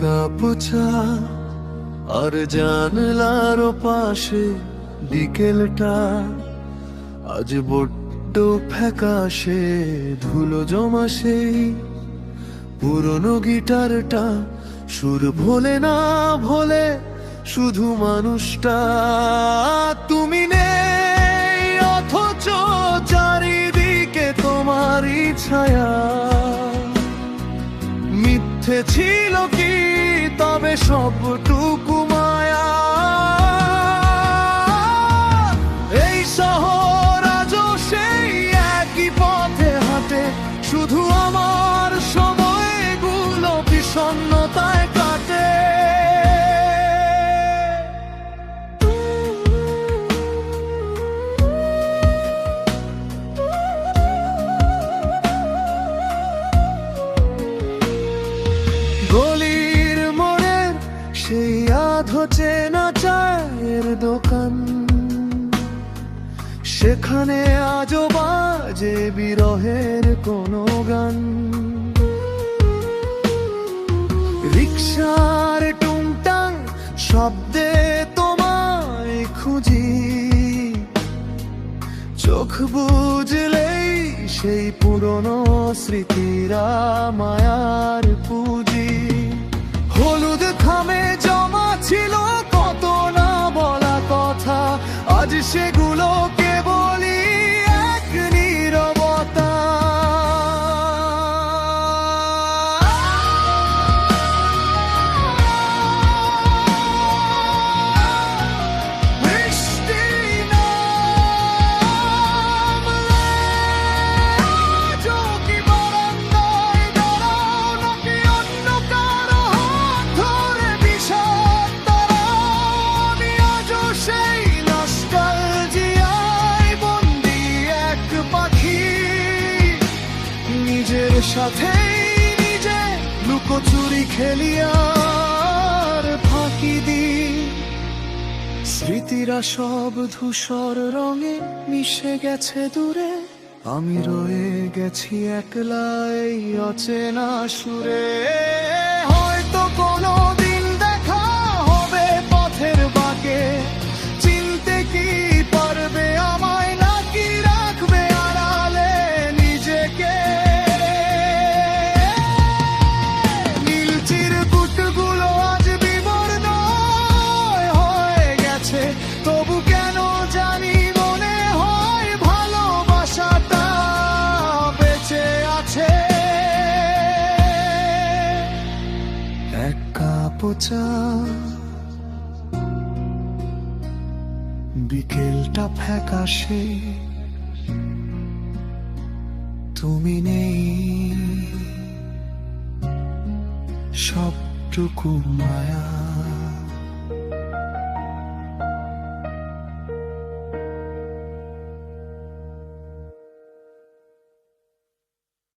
Cup চা আর জানলার পাশে বিকেলটা আজ বড্ড ফ্যাকাশে, ধুলো জমা সেই পুরনো গিটারটা সুর ভোলে না ভোলে শুধু মানুষটা। তুমি নেই অথচ চারিদিকে তোমারই ছায়া, মিথ্যে ছিল কি তবে সবটুকু মায়া। এই শহর আজও সেই একই পথে হাঁটে, শুধু আমার সময়গুলো বিষণ্ণতায় কাটে। গলির মোড়ের সেই আধো চেনা চায়ের দোকান, সেখানে আজও বাজে বিরহের কোনো গান। রিকশার টুংটাং শব্দে তোমায় খুঁজি, চোখ বুঝলেই সেই পুরনো স্মৃতিরা মায়ার পুঁজি। হলুদ খামে জমা ছিল কত না বলা কথা, আজ সেগুলো কেবলই এক নীরবতা। বৃষ্টি নামলে আজও কি বারান্দায় দাঁড়াও, নাকি অন্য কারো হাত ধরে বিষাদ তারাও? আমি আজও সেই নস্টালজিয়ায় বন্দি এক পাখি, নিজের সাথেই নিজে লুকোচুরি খেলি আর ফাঁকি দিই। স্মৃতিরা সব ধূসর রঙে মিশে গেছে দূরে, আমি রয়ে গেছি একলাই অচেনা সুরে। হয়তো কোনো দিন দেখা হবে পথের বাঁকে, চিনতে কি পারবে আমায়, নাকি রাখবে আড়ালে নিজেকে? নীল চিরকুটগুলো আজ বিবর্ণ হয়ে গেছে, তবু কেন জানি মনে হয় ভালোবাসাটা বেঁচে আছে। এক কাপ চা, বিকেলটা ফ্যাকাশে, তুমি নেই সবটুকু মায়া।